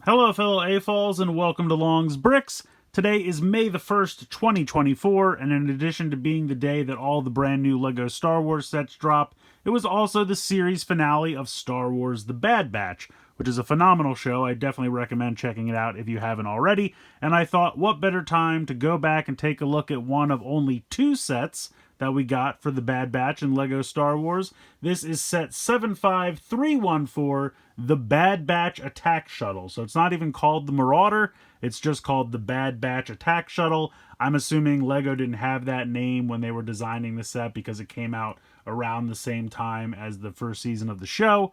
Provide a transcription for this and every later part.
Hello, fellow AFOLs, and welcome to Long's Bricks. Today is May the 1st, 2024, and in addition to being the day that all the brand new LEGO Star Wars sets drop, it was also the series finale of Star Wars The Bad Batch, which is a phenomenal show. I definitely recommend checking it out if you haven't already, and I thought, what better time to go back and take a look at one of only two sets that we got for the Bad Batch in LEGO Star Wars. This is set 75314, the Bad Batch Attack Shuttle. So it's not even called the Marauder, it's just called the Bad Batch Attack Shuttle. I'm assuming LEGO didn't have that name when they were designing the set because it came out around the same time as the first season of the show.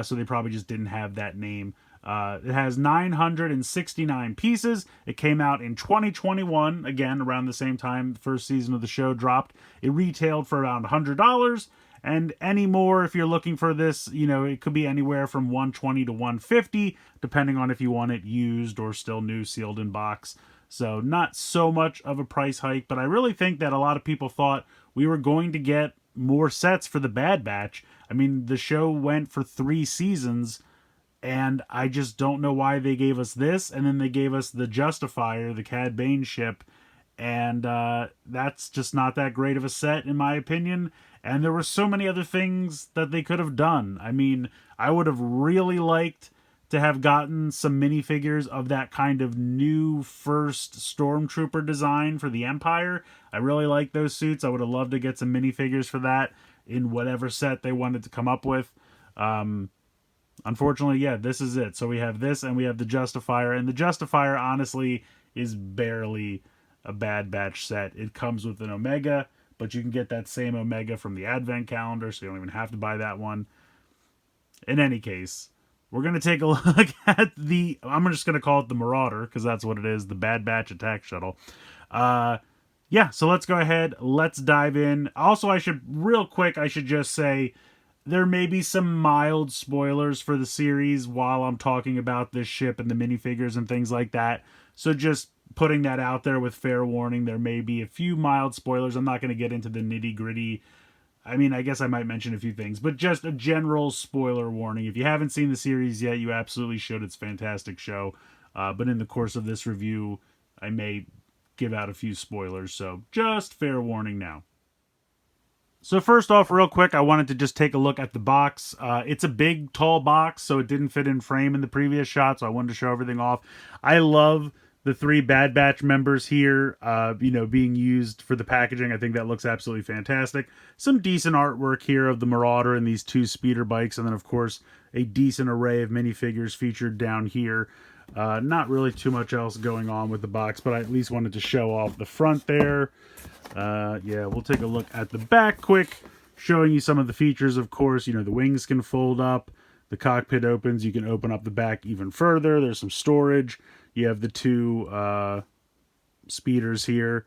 So they probably just didn't have that name. It has 969 pieces. It came out in 2021, again, around the same time the first season of the show dropped. It retailed for around $100, and any more, if you're looking for this, it could be anywhere from $120 to $150, depending on if you want it used or still new, sealed in box. So not so much of a price hike, but I really think that a lot of people thought we were going to get more sets for the Bad Batch. I mean, the show went for 3 seasons, and I just don't know why they gave us this, and then they gave us the Justifier, the Cad Bane ship, and that's just not that great of a set, in my opinion. And there were so many other things that they could have done. I mean, I would have really liked to have gotten some minifigures of that kind of new first Stormtrooper design for the Empire. I really like those suits. I would have loved to get some minifigures for that in whatever set they wanted to come up with. Unfortunately, yeah, this is it. So we have this and we have the Justifier. And the Justifier, honestly, is barely a Bad Batch set. It comes with an Omega, but you can get that same Omega from the Advent Calendar, so you don't even have to buy that one. In any case, we're going to take a look at I'm just going to call it the Marauder, because that's what it is, the Bad Batch Attack Shuttle. So let's go ahead. Let's dive in. Also, I should just say, there may be some mild spoilers for the series while I'm talking about this ship and the minifigures and things like that. So just putting that out there with fair warning, there may be a few mild spoilers. I'm not going to get into the nitty gritty. I mean, I guess I might mention a few things, but just a general spoiler warning. If you haven't seen the series yet, you absolutely should. It's a fantastic show. But in the course of this review, I may give out a few spoilers. So just fair warning now. So first off, real quick, I wanted to just take a look at the box. It's a big, tall box, so it didn't fit in frame in the previous shot, so I wanted to show everything off. I love the 3 Bad Batch members here, being used for the packaging. I think that looks absolutely fantastic. Some decent artwork here of the Marauder and these 2 speeder bikes, and then, of course, a decent array of minifigures featured down here. Not really too much else going on with the box, but I at least wanted to show off the front there. We'll take a look at the back quick, showing you some of the features, of course. The wings can fold up, the cockpit opens, you can open up the back even further, there's some storage, you have the 2 speeders here.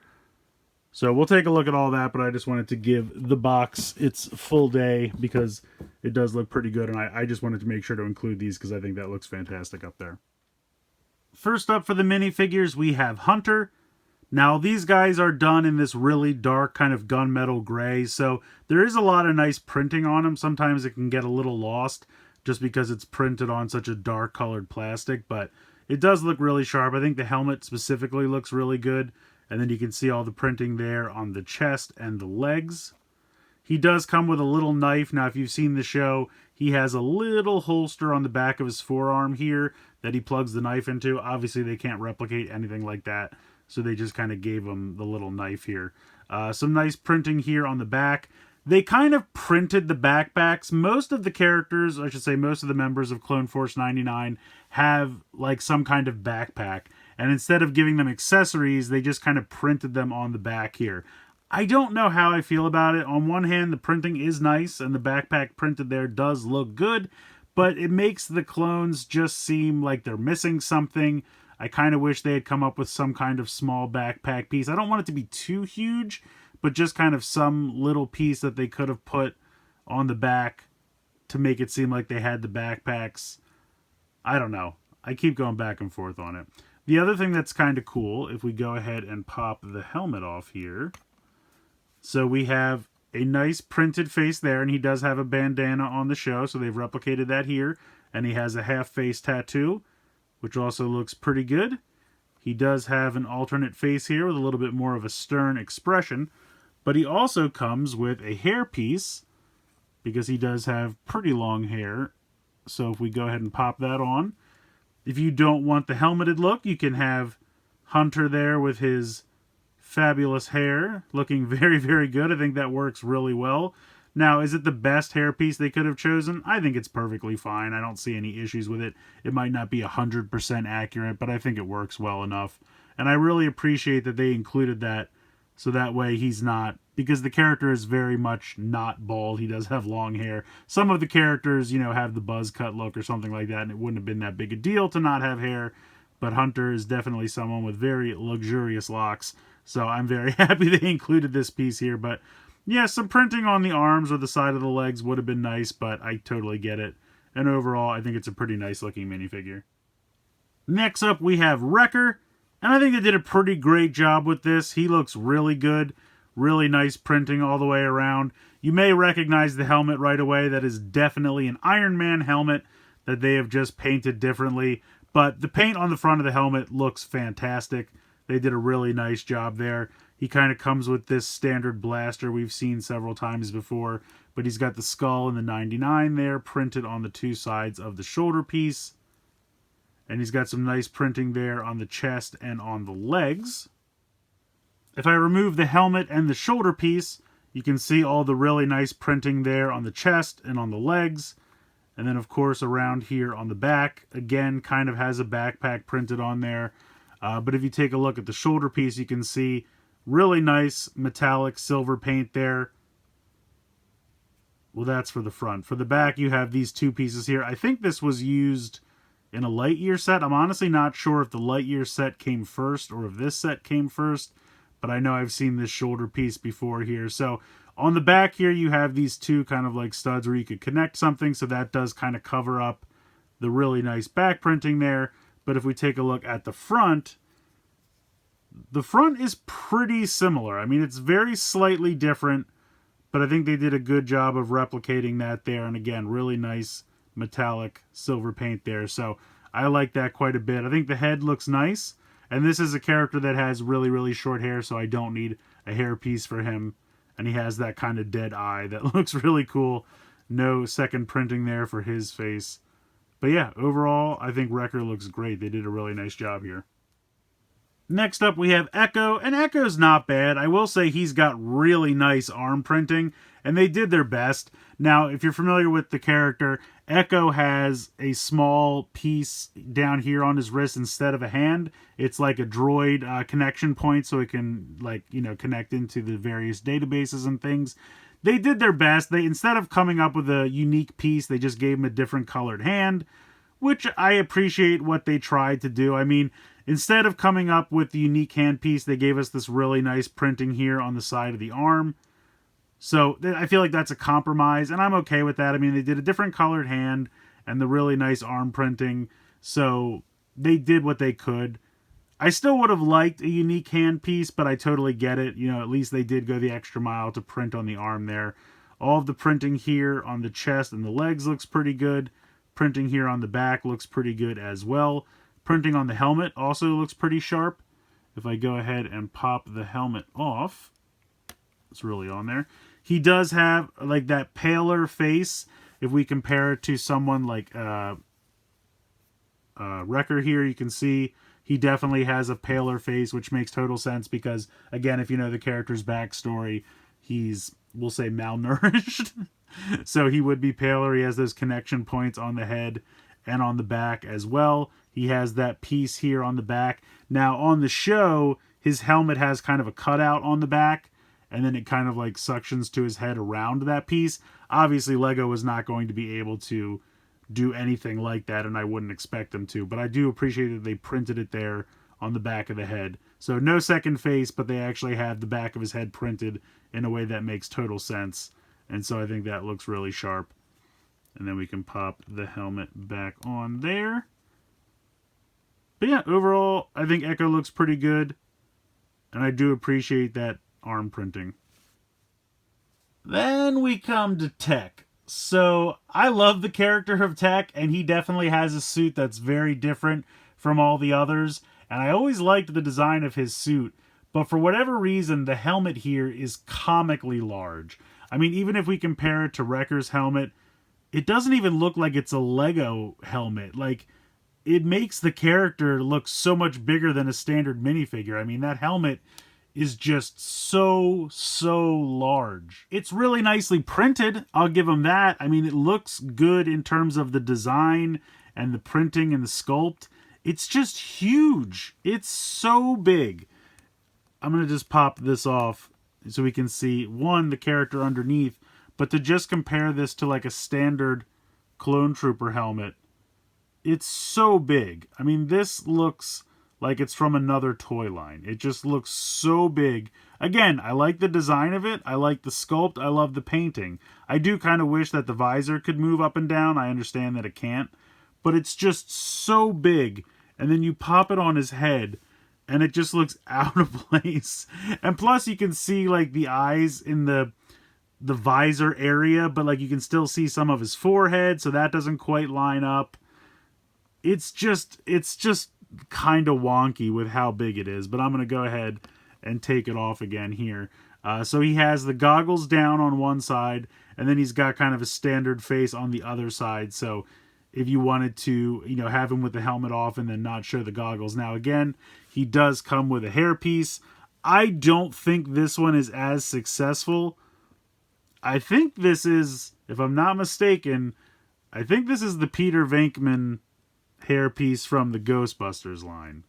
So we'll take a look at all that, but I just wanted to give the box its full day because it does look pretty good, and I just wanted to make sure to include these because I think that looks fantastic up there. First up for the minifigures, we have Hunter. Now, these guys are done in this really dark kind of gunmetal gray, so there is a lot of nice printing on them. Sometimes it can get a little lost just because it's printed on such a dark colored plastic, but it does look really sharp. I think the helmet specifically looks really good, and then you can see all the printing there on the chest and the legs. He does come with a little knife. Now, if you've seen the show, he has a little holster on the back of his forearm here that he plugs the knife into. Obviously, they can't replicate anything like that, so they just kind of gave him the little knife here. Some nice printing here on the back. They kind of printed the backpacks. Most of the characters, I should say most of the members of Clone Force 99 have like some kind of backpack. And instead of giving them accessories, they just kind of printed them on the back here. I don't know how I feel about it. On one hand, the printing is nice, and the backpack printed there does look good, but it makes the clones just seem like they're missing something. I kind of wish they had come up with some kind of small backpack piece. I don't want it to be too huge, but just kind of some little piece that they could have put on the back to make it seem like they had the backpacks. I don't know. I keep going back and forth on it. The other thing that's kind of cool, if we go ahead and pop the helmet off here. So we have a nice printed face there, and he does have a bandana on the show, so they've replicated that here. And he has a half-face tattoo, which also looks pretty good. He does have an alternate face here with a little bit more of a stern expression, but he also comes with a hairpiece because he does have pretty long hair. So if we go ahead and pop that on, if you don't want the helmeted look, you can have Hunter there with his fabulous hair looking very, very good. I think that works really well. Now, is it the best hairpiece they could have chosen? I think it's perfectly fine. I don't see any issues with it. It might not be 100% accurate, but I think it works well enough. And I really appreciate that they included that, so that way he's not, because the character is very much not bald. He does have long hair. Some of the characters, you know, have the buzz cut look or something like that, and it wouldn't have been that big a deal to not have hair. But Hunter is definitely someone with very luxurious locks. So I'm very happy they included this piece here. But yeah, some printing on the arms or the side of the legs would have been nice, but I totally get it. And overall, I think it's a pretty nice looking minifigure. Next up, we have Wrecker. And I think they did a pretty great job with this. He looks really good. Really nice printing all the way around. You may recognize the helmet right away. That is definitely an Iron Man helmet that they have just painted differently. But the paint on the front of the helmet looks fantastic. They did a really nice job there. He kind of comes with this standard blaster we've seen several times before. But he's got the skull and the 99 there printed on the two sides of the shoulder piece. And he's got some nice printing there on the chest and on the legs. If I remove the helmet and the shoulder piece, you can see all the really nice printing there on the chest and on the legs. And then, of course, around here on the back, again, kind of has a backpack printed on there. But if you take a look at the shoulder piece, you can see really nice metallic silver paint there. Well, that's for the front. For the back, you have these two pieces here. I think this was used in a Lightyear set. I'm honestly not sure if the Lightyear set came first or if this set came first. But I know I've seen this shoulder piece before here. So on the back here, you have these two kind of like studs where you could connect something. So that does kind of cover up the really nice back printing there. But if we take a look at the front is pretty similar. I mean, it's very slightly different, but I think they did a good job of replicating that there. And again, really nice metallic silver paint there. So I like that quite a bit. I think the head looks nice. And this is a character that has really, really short hair, so I don't need a hairpiece for him. And he has that kind of dead eye that looks really cool. No second printing there for his face. But yeah, overall, I think Wrecker looks great. They did a really nice job here. Next up, we have Ekko, and Ekko's not bad. I will say he's got really nice arm printing, and they did their best. Now, if you're familiar with the character, Ekko has a small piece down here on his wrist instead of a hand. It's like a droid connection point, so it can, like, you know, connect into the various databases and things. They did their best. They, instead of coming up with a unique piece, they just gave him a different colored hand, which I appreciate what they tried to do. I mean, instead of coming up with the unique handpiece, they gave us this really nice printing here on the side of the arm. So I feel like that's a compromise, and I'm okay with that. I mean, they did a different colored hand and the really nice arm printing, so they did what they could. I still would have liked a unique handpiece, but I totally get it. You know, at least they did go the extra mile to print on the arm there. All of the printing here on the chest and the legs looks pretty good. Printing here on the back looks pretty good as well. Printing on the helmet also looks pretty sharp. If I go ahead and pop the helmet off, it's really on there. He does have like that paler face. If we compare it to someone like Wrecker here, you can see he definitely has a paler face, which makes total sense because, again, if you know the character's backstory, he's, we'll say, malnourished. So he would be paler. He has those connection points on the head and on the back as well. He has that piece here on the back. Now, on the show, his helmet has kind of a cutout on the back, and then it kind of like suctions to his head around that piece. Obviously, Lego was not going to be able to do anything like that, and I wouldn't expect them to. But I do appreciate that they printed it there on the back of the head. So no second face, but they actually have the back of his head printed in a way that makes total sense. And so I think that looks really sharp. And then we can pop the helmet back on there. But yeah, overall, I think Ekko looks pretty good. And I do appreciate that arm printing. Then we come to Tech. So I love the character of Tech, and he definitely has a suit that's very different from all the others. And I always liked the design of his suit. But for whatever reason, the helmet here is comically large. I mean, even if we compare it to Wrecker's helmet, it doesn't even look like it's a Lego helmet. Like, it makes the character look so much bigger than a standard minifigure. I mean, that helmet is just so large. It's really nicely printed. I'll give him that. I mean, it looks good in terms of the design and the printing and the sculpt. It's just huge. It's so big. I'm going to just pop this off so we can see, one, the character underneath, but to just compare this to like a standard Clone Trooper helmet, it's so big. I mean, this looks like it's from another toy line. It just looks so big. Again, I like the design of it. I like the sculpt. I love the painting. I do kind of wish that the visor could move up and down. I understand that it can't. But it's just so big. And then you pop it on his head, and it just looks out of place. And plus, you can see like the eyes in the visor area, but like you can still see some of his forehead, so that doesn't quite line up. It's just kind of wonky with how big it is, but I'm going to go ahead and take it off again here. So he has the goggles down on one side, and then he's got kind of a standard face on the other side. So if you wanted to, have him with the helmet off and then not show the goggles. Now, again, he does come with a hairpiece. I don't think this one is as successful. I think this is, if I'm not mistaken, I think this is the Peter Venkman hairpiece from the Ghostbusters line.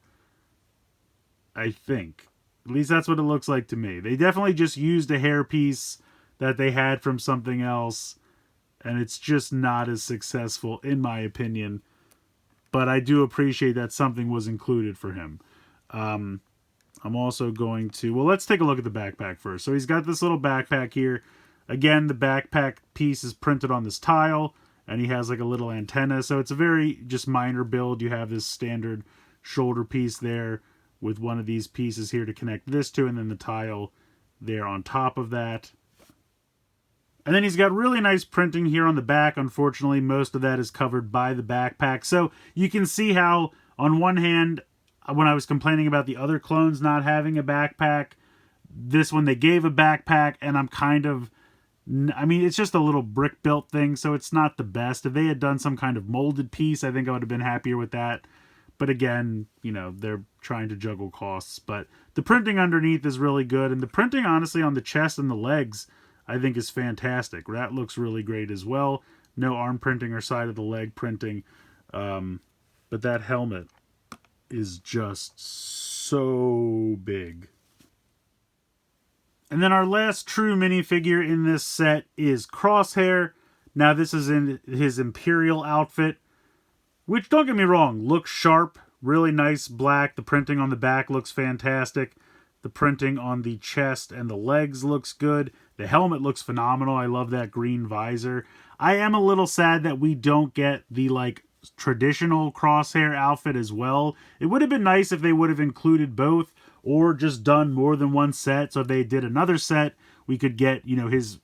I think. At least that's what it looks like to me. They definitely just used a hairpiece that they had from something else, and it's just not as successful, in my opinion. But I do appreciate that something was included for him. I'm also going to... Well, let's take a look at the backpack first. So he's got this little backpack here. Again, the backpack piece is printed on this tile, and he has like a little antenna. So it's a very just minor build. You have this standard shoulder piece there with one of these pieces here to connect this to, and then the tile there on top of that. And then he's got really nice printing here on the back. Unfortunately, most of that is covered by the backpack. So you can see how, on one hand, when I was complaining about the other clones not having a backpack, this one they gave a backpack, and I'm kind of... I mean, it's just a little brick-built thing, so it's not the best. If they had done some kind of molded piece, I think I would have been happier with that. But again, they're trying to juggle costs. But the printing underneath is really good. And the printing, honestly, on the chest and the legs, I think is fantastic. That looks really great as well. No arm printing or side of the leg printing. But that helmet is just so big. And then our last true minifigure in this set is Crosshair. Now this is in his Imperial outfit, which, don't get me wrong, looks sharp. Really nice black. The printing on the back looks fantastic. The printing on the chest and the legs looks good. The helmet looks phenomenal. I love that green visor. I am a little sad that we don't get the traditional Crosshair outfit as well. It would have been nice if they would have included both, or just done more than one set. So if they did another set, we could get, his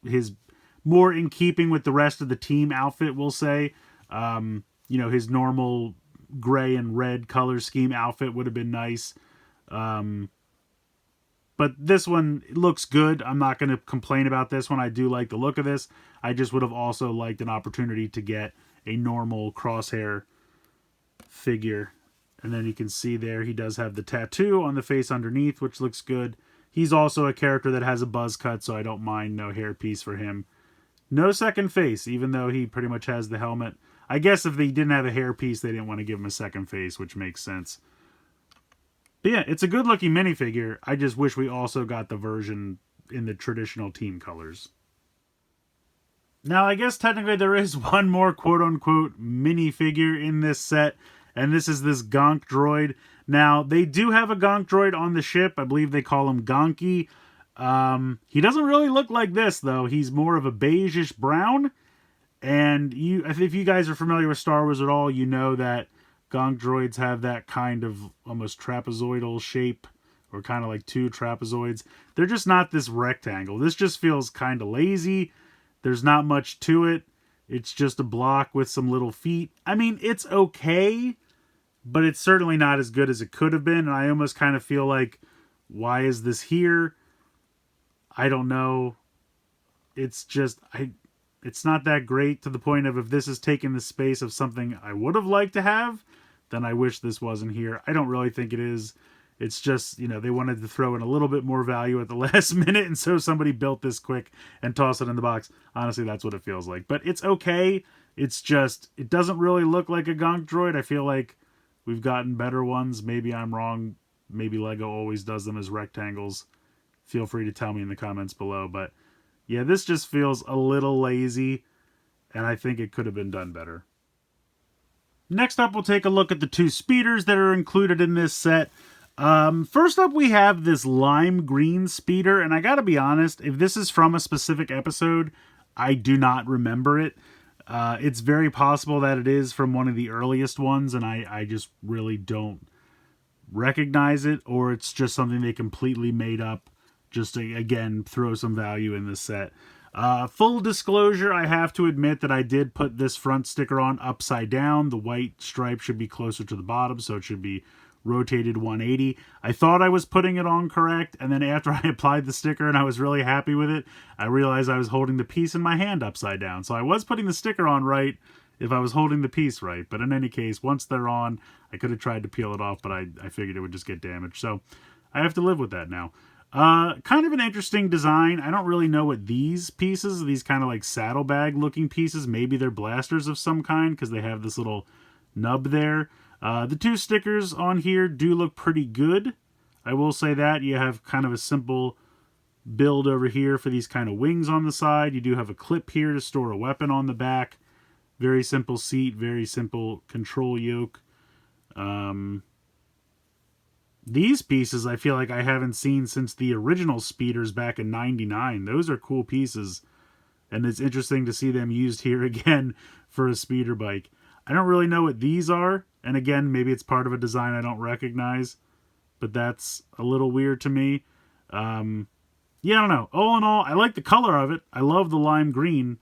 more in keeping with the rest of the team outfit, we'll say. His normal gray and red color scheme outfit would have been nice. But this one looks good. I'm not going to complain about this one. I do like the look of this. I just would have also liked an opportunity to get a normal Crosshair figure. And then you can see there he does have the tattoo on the face underneath, which looks good. He's also a character that has a buzz cut, so I don't mind no hairpiece for him. No second face, even though he pretty much has the helmet. I guess if they didn't have a hairpiece, they didn't want to give him a second face, which makes sense. But yeah, it's a good-looking minifigure. I just wish we also got the version in the traditional team colors. Now, I guess technically there is one more quote-unquote minifigure in this set, and this is this Gonk Droid. Now, they do have a Gonk Droid on the ship. I believe they call him Gonky. He doesn't really look like this, though. He's more of a beigeish brown. And if you guys are familiar with Star Wars at all, you know that Gonk Droids have that kind of almost trapezoidal shape, or kind of like two trapezoids. They're just not this rectangle. This just feels kind of lazy. There's not much to it. It's just a block with some little feet. I mean, it's okay. but it's certainly not as good as it could have been. And I almost kind of feel like, why is this here? I don't know. It's just, it's not that great, to the point of, if this is taking the space of something I would have liked to have, then I wish this wasn't here. I don't really think it is. It's just, they wanted to throw in a little bit more value at the last minute, and so somebody built this quick and tossed it in the box. Honestly, that's what it feels like. But it's okay. It's just, it doesn't really look like a Gonk Droid. I feel like we've gotten better ones. Maybe I'm wrong. Maybe Lego always does them as rectangles. Feel free to tell me in the comments below. But yeah, this just feels a little lazy, and I think it could have been done better. Next up, we'll take a look at the 2 speeders that are included in this set. First up, we have this lime green speeder, and I gotta be honest, if this is from a specific episode, I do not remember it. It's very possible that it is from one of the earliest ones, and I just really don't recognize it, or it's just something they completely made up just to, again, throw some value in this set. Full disclosure, I have to admit that I did put this front sticker on upside down. The white stripe should be closer to the bottom, so it should be rotated 180. I thought I was putting it on correct, and then after I applied the sticker and I was really happy with it, I realized I was holding the piece in my hand upside down. So I was putting the sticker on right if I was holding the piece right. But in any case, once they're on, I could have tried to peel it off, but I figured it would just get damaged. So I have to live with that now. Kind of an interesting design. I don't really know what these pieces, these kind of like saddlebag looking pieces, maybe they're blasters of some kind because they have this little nub there. The 2 stickers on here do look pretty good. I will say that. You have kind of a simple build over here for these kind of wings on the side. You do have a clip here to store a weapon on the back. Very simple seat, very simple control yoke. These pieces I feel like I haven't seen since the original speeders back in '99. Those are cool pieces, and it's interesting to see them used here again for a speeder bike. I don't really know what these are, and again, maybe it's part of a design I don't recognize, but that's a little weird to me. Yeah, I don't know. All in all, I like the color of it. I love the lime green,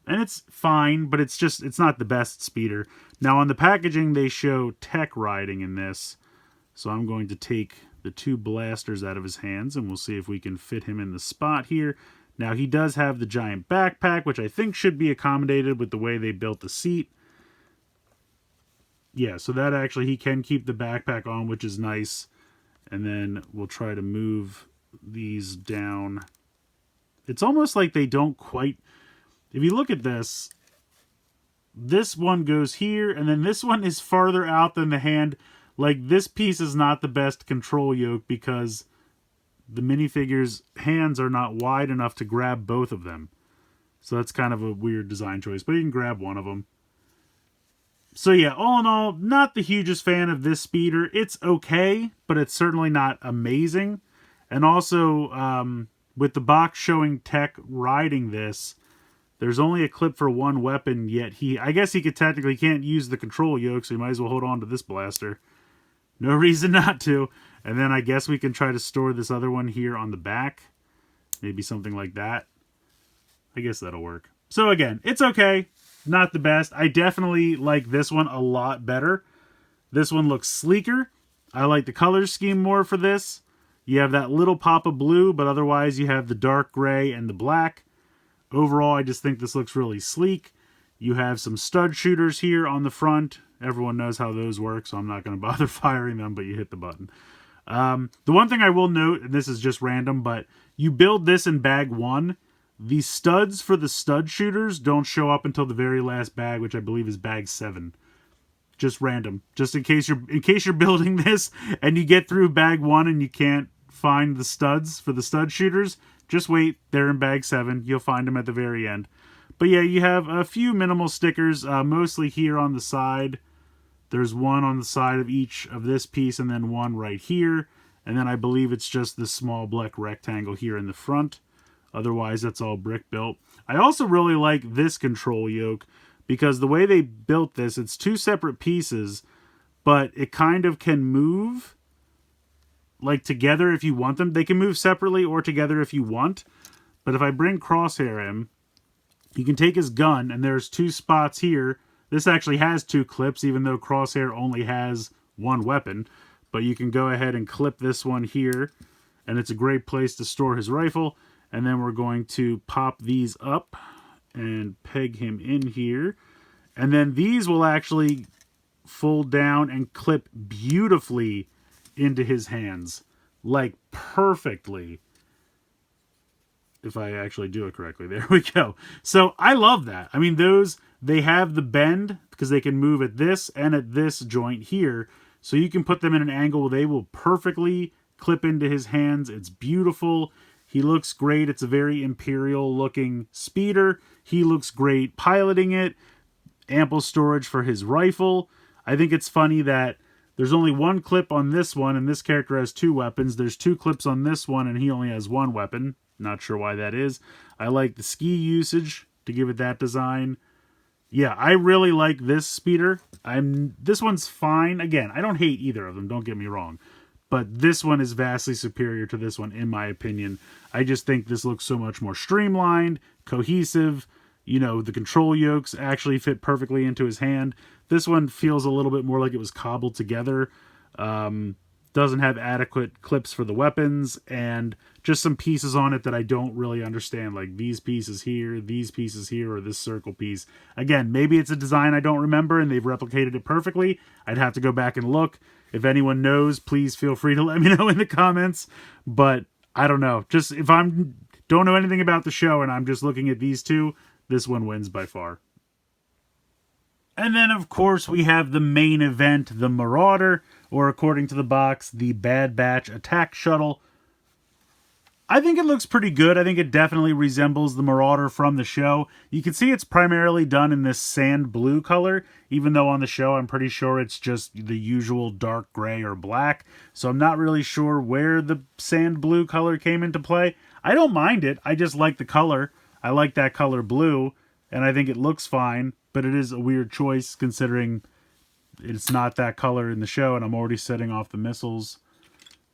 and it's fine, but it's not the best speeder. Now, on the packaging, they show tech riding in this. So I'm going to take the 2 blasters out of his hands, and we'll see if we can fit him in the spot here. Now, he does have the giant backpack, which I think should be accommodated with the way they built the seat. Yeah, so that actually, he can keep the backpack on, which is nice. And then we'll try to move these down. It's almost like they don't quite... If you look at this, this one goes here, and then this one is farther out than the hand. Like, this piece is not the best control yoke because the minifigure's hands are not wide enough to grab both of them. So that's kind of a weird design choice, but you can grab one of them. So yeah, all in all, not the hugest fan of this speeder. It's okay, but it's certainly not amazing. And also, with the box showing Tech riding this, there's only a clip for one weapon, yet I guess he could technically can't use the control yoke, so he might as well hold on to this blaster. No reason not to. And then I guess we can try to store this other one here on the back. Maybe something like that. I guess that'll work. So again, it's okay. Not the best. I definitely like this one a lot better. This one looks sleeker. I like the color scheme more for this. You have that little pop of blue, but otherwise you have the dark gray and the black. Overall, I just think this looks really sleek. You have some stud shooters here on the front. Everyone knows how those work, so I'm not going to bother firing them, but you hit the button. The one thing I will note, and this is just random, but you build this in bag 1. The studs for the stud shooters don't show up until the very last bag, which I believe is bag 7. Just random. Just in case you're building this and you get through bag 1 and you can't find the studs for the stud shooters, just wait. They're in bag 7. You'll find them at the very end. But yeah, you have a few minimal stickers, mostly here on the side. There's one on the side of each of this piece and then one right here. And then I believe it's just this small black rectangle here in the front. Otherwise, that's all brick built. I also really like this control yoke because the way they built this, it's 2 separate pieces, but it kind of can move like together if you want them. They can move separately or together if you want. But if I bring Crosshair in, you can take his gun, and there's 2 spots here This actually has 2 clips, even though Crosshair only has 1 weapon. But you can go ahead and clip this one here, and it's a great place to store his rifle. And then we're going to pop these up and peg him in here. And then these will actually fold down and clip beautifully into his hands. Like perfectly. If I actually do it correctly. There we go. So I love that. I mean, those, they have the bend because they can move at this and at this joint here. So you can put them in an angle where they will perfectly clip into his hands. It's beautiful. He looks great. It's a very Imperial looking speeder. He looks great piloting it. Ample storage for his rifle. I think it's funny that there's only 1 clip on this one, and this character has 2 weapons. There's 2 clips on this one, and he only has 1 weapon. Not sure why that is. I like the ski usage to give it that design. Yeah, I really like this speeder. This one's fine. Again, I don't hate either of them, don't get me wrong. But this one is vastly superior to this one, in my opinion. I just think this looks so much more streamlined, cohesive. You know, the control yokes actually fit perfectly into his hand. This one feels a little bit more like it was cobbled together. Doesn't have adequate clips for the weapons, and just some pieces on it that I don't really understand, like these pieces here, or this circle piece. Again, maybe it's a design I don't remember and they've replicated it perfectly. I'd have to go back and look. If anyone knows, please feel free to let me know in the comments. But I don't know. Just if don't know anything about the show and I'm just looking at these two, this one wins by far. And then, of course, we have the main event, the Marauder, or according to the box, the Bad Batch attack shuttle. I think it looks pretty good. I think it definitely resembles the Marauder from the show. You can see it's primarily done in this sand blue color, even though on the show I'm pretty sure it's just the usual dark gray or black. So I'm not really sure where the sand blue color came into play. I don't mind it. I just like the color. I like that color blue, and I think it looks fine. But it is a weird choice considering it's not that color in the show, and I'm already setting off the missiles.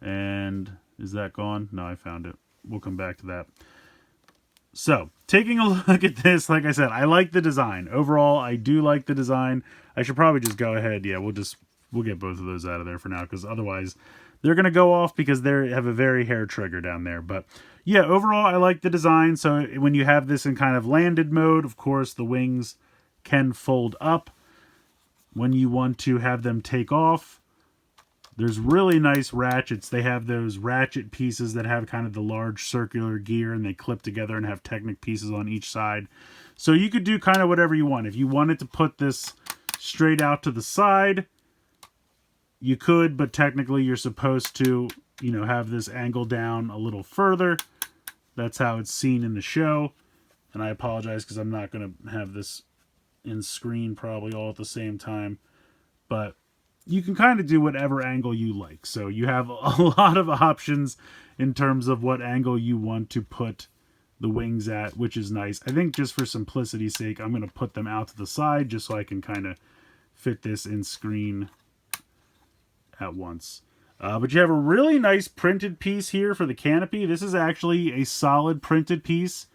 And is that gone? No, I found it. We'll come back to that. So, taking a look at this, like I said, I like the design. Overall, I do like the design. I should probably just go ahead. Yeah, we'll get both of those out of there for now, because otherwise they're going to go off because they have a very hair trigger down there. But yeah, overall, I like the design. So when you have this in kind of landed mode, of course, the wings can fold up. When you want to have them take off, there's really nice ratchets. They have those ratchet pieces that have kind of the large circular gear, and they clip together and have Technic pieces on each side. So you could do kind of whatever you want. If you wanted to put this straight out to the side, you could, but technically you're supposed to, you know, have this angle down a little further. That's how it's seen in the show. And I apologize because I'm not going to have this in screen probably all at the same time, but you can kind of do whatever angle you like. So you have a lot of options in terms of what angle you want to put the wings at, which is nice. I think just for simplicity's sake, I'm going to put them out to the side just so I can kind of fit this in screen at once. But you have a really nice printed piece here for the canopy. This is actually a solid printed piece.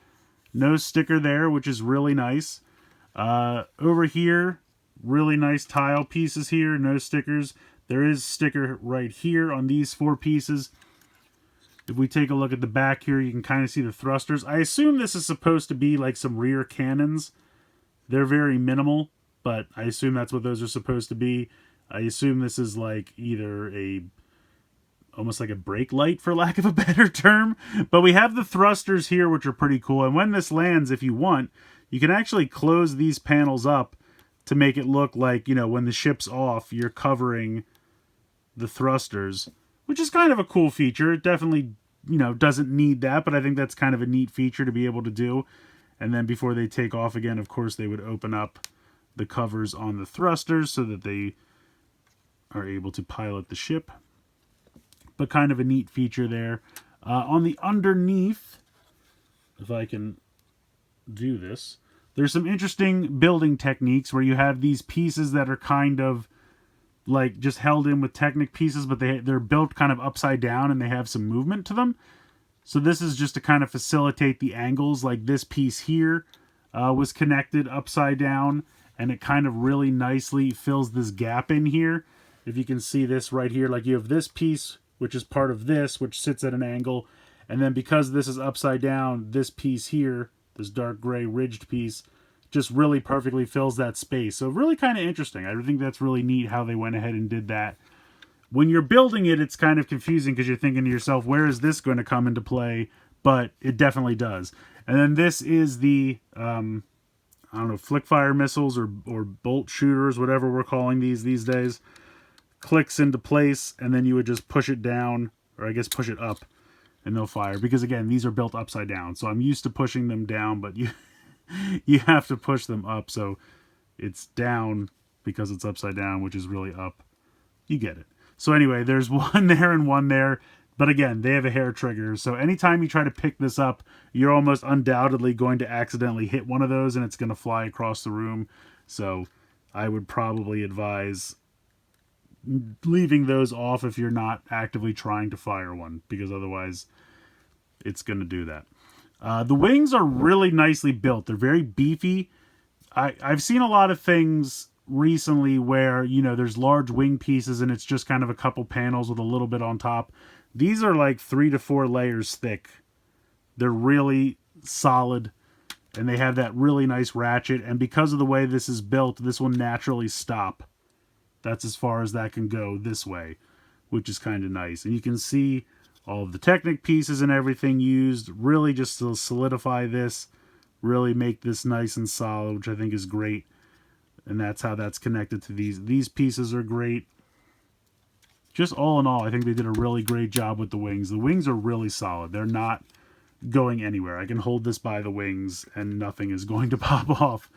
No sticker there, which is really nice. Over here, really nice tile pieces here, no stickers. There is sticker right here on these 4 pieces. If we take a look at the back here, you can kind of see the thrusters. I assume this is supposed to be like some rear cannons. They're very minimal, but I assume that's what those are supposed to be. I assume this is like either almost like a brake light, for lack of a better term. But we have the thrusters here, which are pretty cool. And when this lands, if you want, you can actually close these panels up to make it look like, you know, when the ship's off, you're covering the thrusters, which is kind of a cool feature. It definitely, you know, doesn't need that, but I think that's kind of a neat feature to be able to do. And then before they take off again, of course, they would open up the covers on the thrusters so that they are able to pilot the ship. But kind of a neat feature there. On the underneath, if I can do this, there's some interesting building techniques where you have these pieces that are kind of like just held in with Technic pieces, but they're built kind of upside down and they have some movement to them. So this is just to kind of facilitate the angles. Like this piece here was connected upside down, and it kind of really nicely fills this gap in here. If you can see this right here, like you have this piece, which is part of this, which sits at an angle, and then because this is upside down, this piece here, this dark gray ridged piece, just really perfectly fills that space. So really kind of interesting. I think that's really neat how they went ahead and did that. When you're building it, it's kind of confusing because you're thinking to yourself, where is this going to come into play? But it definitely does. And then this is the, I don't know, flick fire missiles or bolt shooters, whatever we're calling these days. Clicks into place, and then you would just push it down, or I guess push it up, and they'll fire. Because again, these are built upside down. So I'm used to pushing them down, but you have to push them up. So it's down because it's upside down, which is really up. You get it. So anyway, there's one there and one there. But again, they have a hair trigger. So anytime you try to pick this up, you're almost undoubtedly going to accidentally hit one of those and it's going to fly across the room. So I would probably advise leaving those off if you're not actively trying to fire one, because otherwise it's going to do that. The wings are really nicely built. They're very beefy. I've seen a lot of things recently where, you know, there's large wing pieces and it's just kind of a couple panels with a little bit on top. These are like 3 to 4 layers thick. They're really solid, and they have that really nice ratchet, and because of the way this is built, this will naturally stop. That's as far as that can go this way, which is kind of nice. And you can see all of the Technic pieces and everything used, really just to solidify this, really make this nice and solid, which I think is great. And that's how that's connected to these. These pieces are great. Just all in all, I think they did a really great job with the wings. The wings are really solid. They're not going anywhere. I can hold this by the wings and nothing is going to pop off.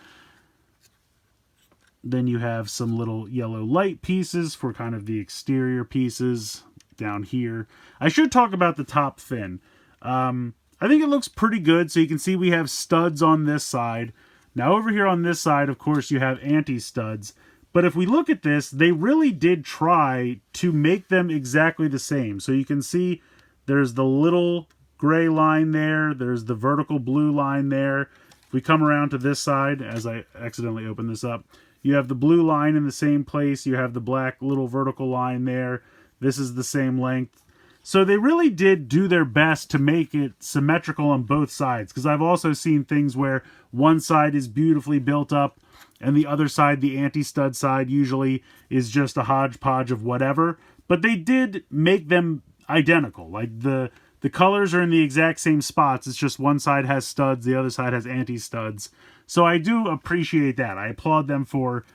Then you have some little yellow light pieces for kind of the exterior pieces down here. I should talk about the top fin. I think it looks pretty good. So you can see we have studs on this side. Now over here on this side, of course, you have anti-studs. But if we look at this, they really did try to make them exactly the same. So you can see there's the little gray line there. There's the vertical blue line there. If we come around to this side, as I accidentally open this up, you have the blue line in the same place. You have the black little vertical line there. This is the same length. So they really did do their best to make it symmetrical on both sides. Because I've also seen things where one side is beautifully built up and the other side, the anti-stud side, usually is just a hodgepodge of whatever. But they did make them identical. Like the colors are in the exact same spots. It's just one side has studs, the other side has anti-studs. So I do appreciate that. I applaud them for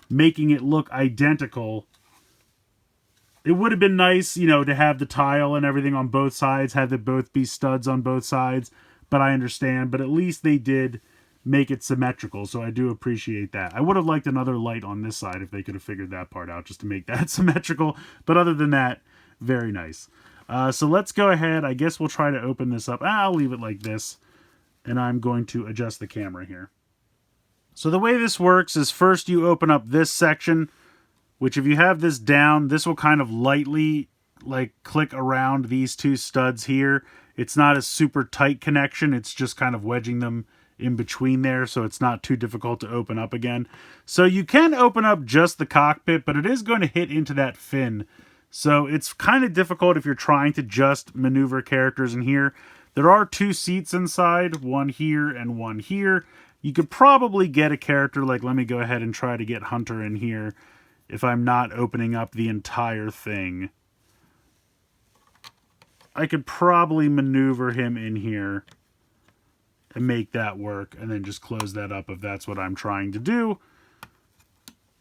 making it look identical. It would have been nice, you know, to have the tile and everything on both sides, have them both be studs on both sides, but I understand. But at least they did make it symmetrical, so I do appreciate that. I would have liked another light on this side if they could have figured that part out, just to make that symmetrical. But other than that, very nice. So let's go ahead. I guess we'll try to open this up. I'll leave it like this, and I'm going to adjust the camera here. So the way this works is first you open up this section, which if you have this down, this will kind of lightly like click around these two studs here. It's not a super tight connection. It's just kind of wedging them in between there, so it's not too difficult to open up again. So you can open up just the cockpit, but it is going to hit into that fin. So it's kind of difficult if you're trying to just maneuver characters in here. There are 2 seats inside, one here and one here. You could probably get a character, like let me go ahead and try to get Hunter in here if I'm not opening up the entire thing. I could probably maneuver him in here and make that work, and then just close that up if that's what I'm trying to do.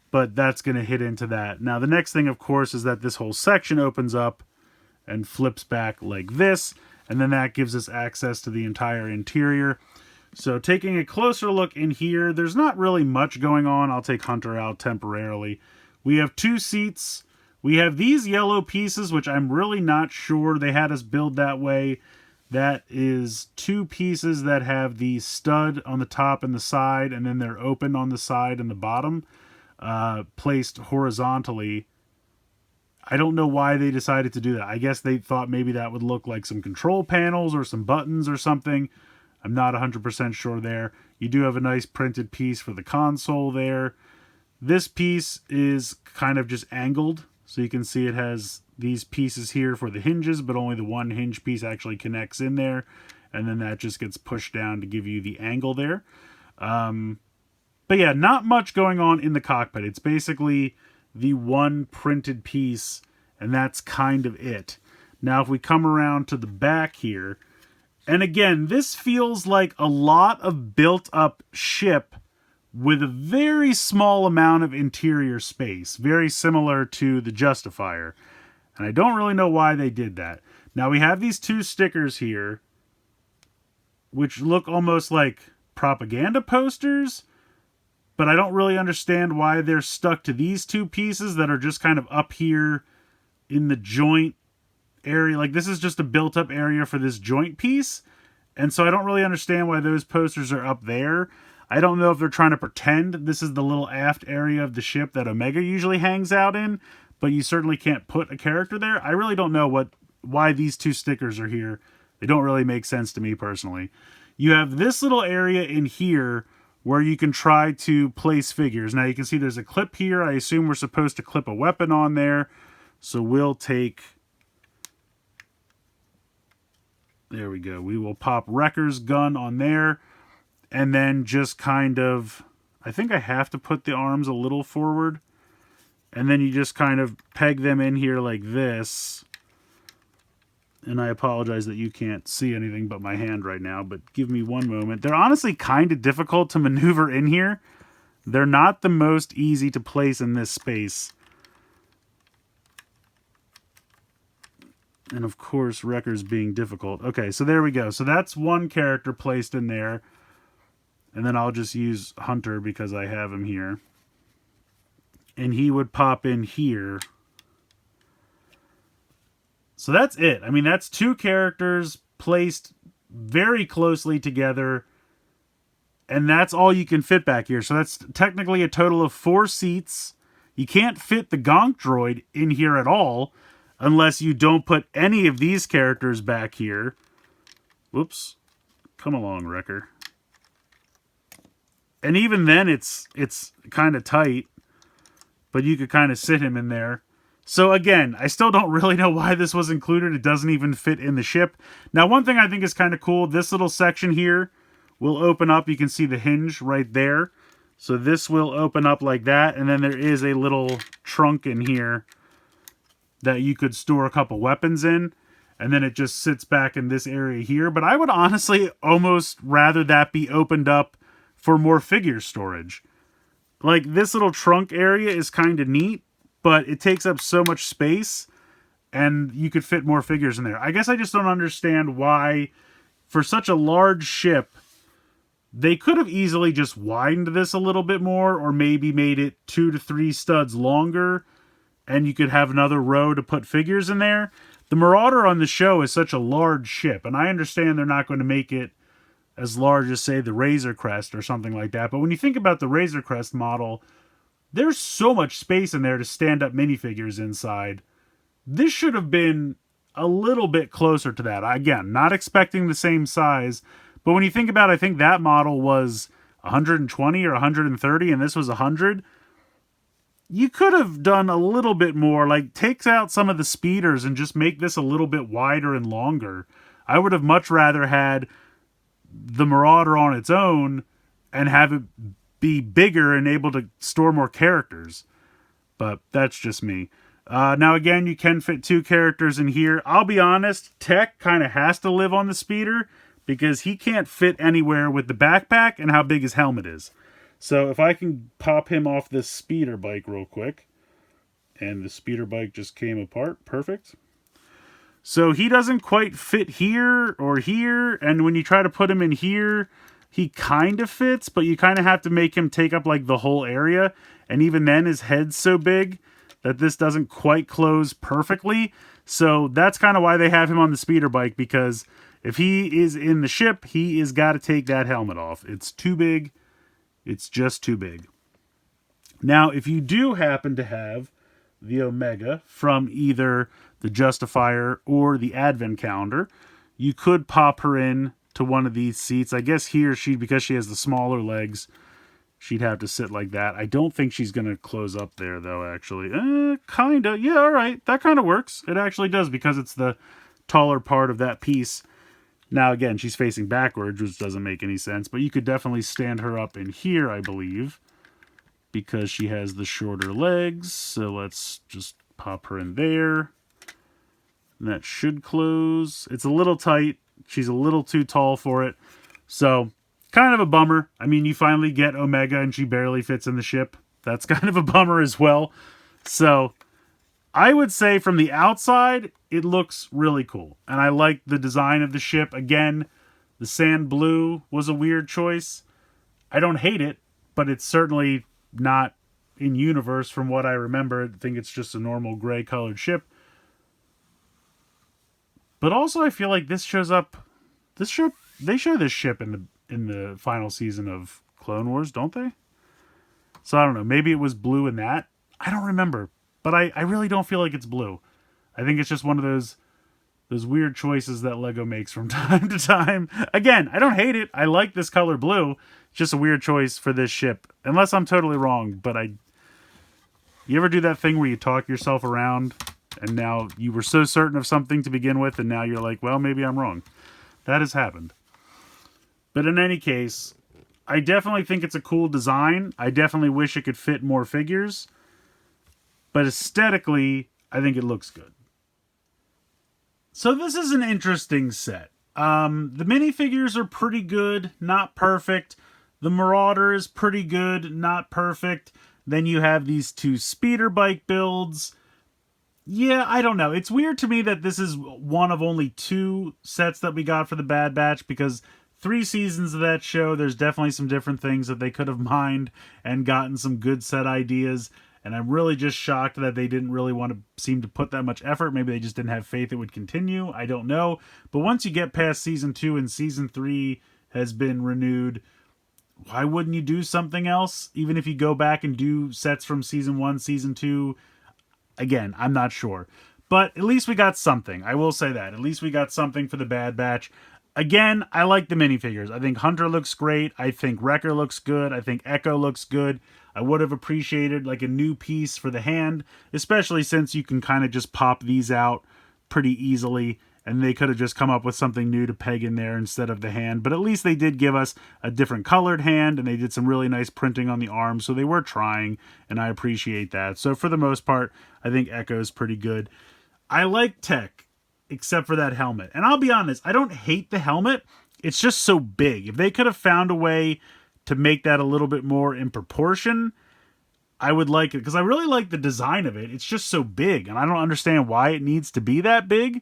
But that's going to hit into that. Now the next thing, of course, is that this whole section opens up and flips back like this, and then that gives us access to the entire interior. So taking a closer look in here, there's not really much going on. I'll take Hunter out temporarily. We have 2 seats. We have these yellow pieces, which I'm really not sure they had us build that way. That is 2 pieces that have the stud on the top and the side, and then they're open on the side and the bottom, placed horizontally. I don't know why they decided to do that. I guess they thought maybe that would look like some control panels or some buttons or something. I'm not 100% sure there. You do have a nice printed piece for the console there. This piece is kind of just angled, so you can see it has these pieces here for the hinges, but only the one hinge piece actually connects in there, and then that just gets pushed down to give you the angle there. But yeah, not much going on in the cockpit. It's basically the one printed piece, and that's kind of it. Now, if we come around to the back here, and again, this feels like a lot of built-up ship with a very small amount of interior space, very similar to the Justifier. And I don't really know why they did that. Now, we have these two stickers here, which look almost like propaganda posters, but I don't really understand why they're stuck to these two pieces that are just kind of up here in the joint area. Like, this is just a built-up area for this joint piece, and so I don't really understand why those posters are up there. I don't know if they're trying to pretend this is the little aft area of the ship that Omega usually hangs out in, but you certainly can't put a character there. I really don't know why these two stickers are here. They don't really make sense to me personally. You have this little area in here where you can try to place figures. Now you can see there's a clip here. I assume we're supposed to clip a weapon on there. So we'll take... There we go. We will pop Wrecker's gun on there. And then just kind of... I think I have to put the arms a little forward. And then you just kind of peg them in here like this. And I apologize that you can't see anything but my hand right now, but give me one moment. They're honestly kind of difficult to maneuver in here. They're not the most easy to place in this space. And of course, Wrecker's being difficult. Okay, so there we go. So that's one character placed in there. And then I'll just use Hunter because I have him here. And he would pop in here. So that's it. I mean, that's two characters placed very closely together. And that's all you can fit back here. So that's technically a total of 4 seats. You can't fit the Gonk Droid in here at all unless you don't put any of these characters back here. Whoops. Come along, Wrecker. And even then, it's kind of tight. But you could kind of sit him in there. So again, I still don't really know why this was included. It doesn't even fit in the ship. Now, one thing I think is kind of cool, this little section here will open up. You can see the hinge right there. So this will open up like that. And then there is a little trunk in here that you could store a couple weapons in. And then it just sits back in this area here. But I would honestly almost rather that be opened up for more figure storage. Like, this little trunk area is kind of neat, but it takes up so much space, and you could fit more figures in there. I guess I just don't understand why, for such a large ship, they could have easily just widened this a little bit more, or maybe made it 2 to 3 studs longer, and you could have another row to put figures in there. The Marauder on the show is such a large ship, and I understand they're not going to make it as large as, say, the Razor Crest or something like that. But when you think about the Razor Crest model, there's so much space in there to stand up minifigures inside. This should have been a little bit closer to that. Again, not expecting the same size, but when you think about it, I think that model was 120 or 130 and this was 100. You could have done a little bit more, like takes out some of the speeders and just make this a little bit wider and longer. I would have much rather had the Marauder on its own and have it be bigger and able to store more characters. But that's just me. Now, again, you can fit 2 characters in here. I'll be honest, Tech kind of has to live on the speeder because he can't fit anywhere with the backpack and how big his helmet is. So if I can pop him off this speeder bike real quick. And the speeder bike just came apart. Perfect. So he doesn't quite fit here or here. And when you try to put him in here, he kind of fits, but you kind of have to make him take up like the whole area. And even then, his head's so big that this doesn't quite close perfectly. So that's kind of why they have him on the speeder bike, because if he is in the ship, he has got to take that helmet off. It's too big. It's just too big. Now, if you do happen to have the Omega from either the Justifier or the Advent Calendar, you could pop her in to one of these seats. I guess he or she, because she has the smaller legs, she'd have to sit like that. I don't think she's going to close up there, though, actually. Kind of. Yeah, all right. That kind of works. It actually does, because it's the taller part of that piece. Now, again, she's facing backwards, which doesn't make any sense. But you could definitely stand her up in here, I believe, because she has the shorter legs. So let's just pop her in there. And that should close. It's a little tight. She's a little too tall for it. So, kind of a bummer. I mean, you finally get Omega and she barely fits in the ship. That's kind of a bummer as well. So, I would say from the outside, it looks really cool. And I like the design of the ship. Again, the sand blue was a weird choice. I don't hate it, but it's certainly not in universe from what I remember. I think it's just a normal gray colored ship. But also, I feel like this shows up. They show this ship in the final season of Clone Wars, don't they? So I don't know. Maybe it was blue in that. I don't remember, but I really don't feel like it's blue. I think it's just one of those weird choices that Lego makes from time to time. Again, I don't hate it. I like this color blue. It's just a weird choice for this ship, unless I'm totally wrong. But you ever do that thing where you talk yourself around? And now you were so certain of something to begin with, and now you're like, well, maybe I'm wrong. That has happened. But in any case, I definitely think it's a cool design. I definitely wish it could fit more figures. But aesthetically, I think it looks good. So this is an interesting set. The minifigures are pretty good, not perfect. The Marauder is pretty good, not perfect. Then you have these two speeder bike builds. Yeah, I don't know. It's weird to me that this is one of only 2 sets that we got for the Bad Batch, because 3 seasons of that show, there's definitely some different things that they could have mined and gotten some good set ideas. And I'm really just shocked that they didn't really want to seem to put that much effort. Maybe they just didn't have faith it would continue. I don't know. But once you get past season 2 and season 3 has been renewed, why wouldn't you do something else? Even if you go back and do sets from season 1, season 2... Again, I'm not sure. But at least we got something. I will say that. At least we got something for the Bad Batch. Again, I like the minifigures. I think Hunter looks great. I think Wrecker looks good. I think Ekko looks good. I would have appreciated like a new piece for the hand, especially since you can kind of just pop these out pretty easily. And they could have just come up with something new to peg in there instead of the hand. But at least they did give us a different colored hand, and they did some really nice printing on the arms. So they were trying, and I appreciate that. So for the most part, I think Ekko's pretty good. I like Tech, except for that helmet. And I'll be honest, I don't hate the helmet. It's just so big. If they could have found a way to make that a little bit more in proportion, I would like it. Because I really like the design of it. It's just so big, and I don't understand why it needs to be that big.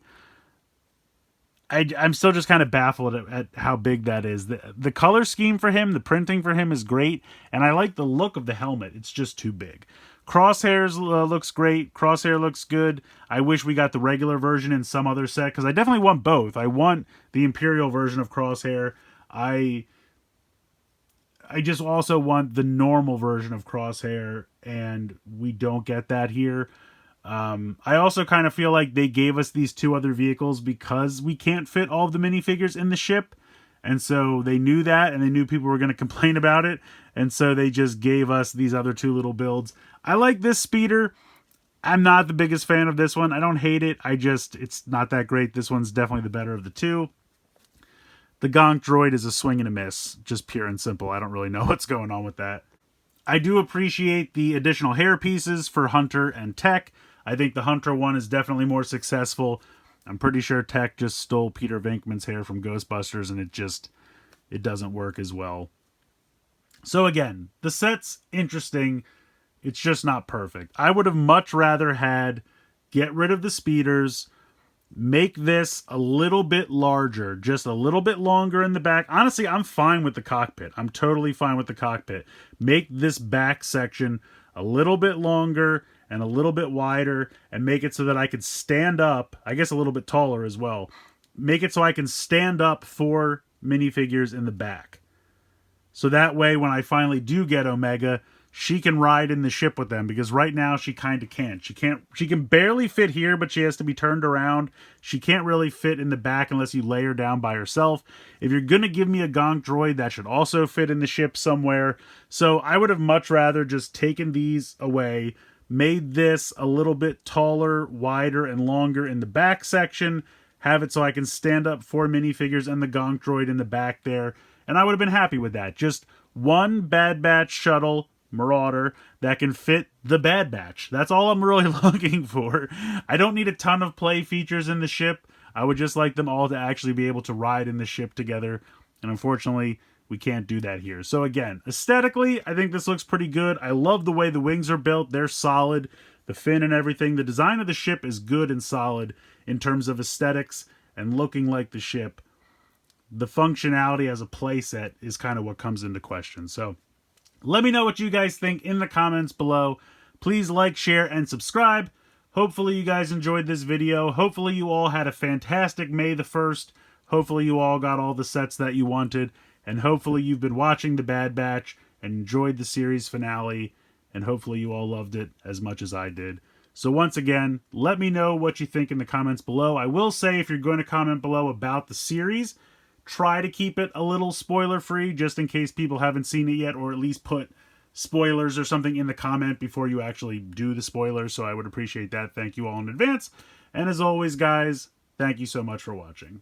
I'm still just kind of baffled at how big that is. The color scheme for him, the printing for him is great, and I like the look of the helmet. It's just too big. Crosshairs looks great. Crosshair looks good. I wish we got the regular version in some other set, because I definitely want both. I want the Imperial version of Crosshair. I just also want the normal version of Crosshair, and we don't get that here. I also kind of feel like they gave us these 2 other vehicles because we can't fit all of the minifigures in the ship. And so they knew that, and they knew people were going to complain about it. And so they just gave us these other 2 little builds. I like this speeder. I'm not the biggest fan of this one. I don't hate it. It's not that great. This one's definitely the better of the 2. The Gonk Droid is a swing and a miss. Just pure and simple. I don't really know what's going on with that. I do appreciate the additional hair pieces for Hunter and Tech. I think the Hunter one is definitely more successful. I'm pretty sure Tech just stole Peter Venkman's hair from Ghostbusters, and it doesn't work as well. So again, the set's interesting. It's just not perfect. I would have much rather had get rid of the speeders, make this a little bit larger, just a little bit longer in the back. Honestly, I'm fine with the cockpit. I'm totally fine with the cockpit. Make this back section a little bit longer and a little bit wider, and make it so that I could stand up, I guess a little bit taller as well. Make it so I can stand up 4 minifigures in the back. So that way, when I finally do get Omega, she can ride in the ship with them, because right now she kind of can't. She can barely fit here, but she has to be turned around. She can't really fit in the back unless you lay her down by herself. If you're going to give me a Gonk Droid, that should also fit in the ship somewhere. So I would have much rather just taken these away, made this a little bit taller, wider, and longer in the back section, have it so I can stand up 4 minifigures and the Gonk Droid in the back there, and I would have been happy with that. Just one Bad Batch shuttle Marauder that can fit the Bad Batch. That's all I'm really looking for. I don't need a ton of play features in the ship. I would just like them all to actually be able to ride in the ship together, and unfortunately, we can't do that here. So again, aesthetically, I think this looks pretty good. I love the way the wings are built. They're solid. The fin and everything. The design of the ship is good and solid in terms of aesthetics and looking like the ship. The functionality as a playset is kind of what comes into question. So let me know what you guys think in the comments below. Please like, share, and subscribe. Hopefully you guys enjoyed this video. Hopefully you all had a fantastic May the 1st. Hopefully you all got all the sets that you wanted. And hopefully you've been watching The Bad Batch and enjoyed the series finale. And hopefully you all loved it as much as I did. So once again, let me know what you think in the comments below. I will say, if you're going to comment below about the series, try to keep it a little spoiler-free, just in case people haven't seen it yet, or at least put spoilers or something in the comment before you actually do the spoilers. So I would appreciate that. Thank you all in advance. And as always, guys, thank you so much for watching.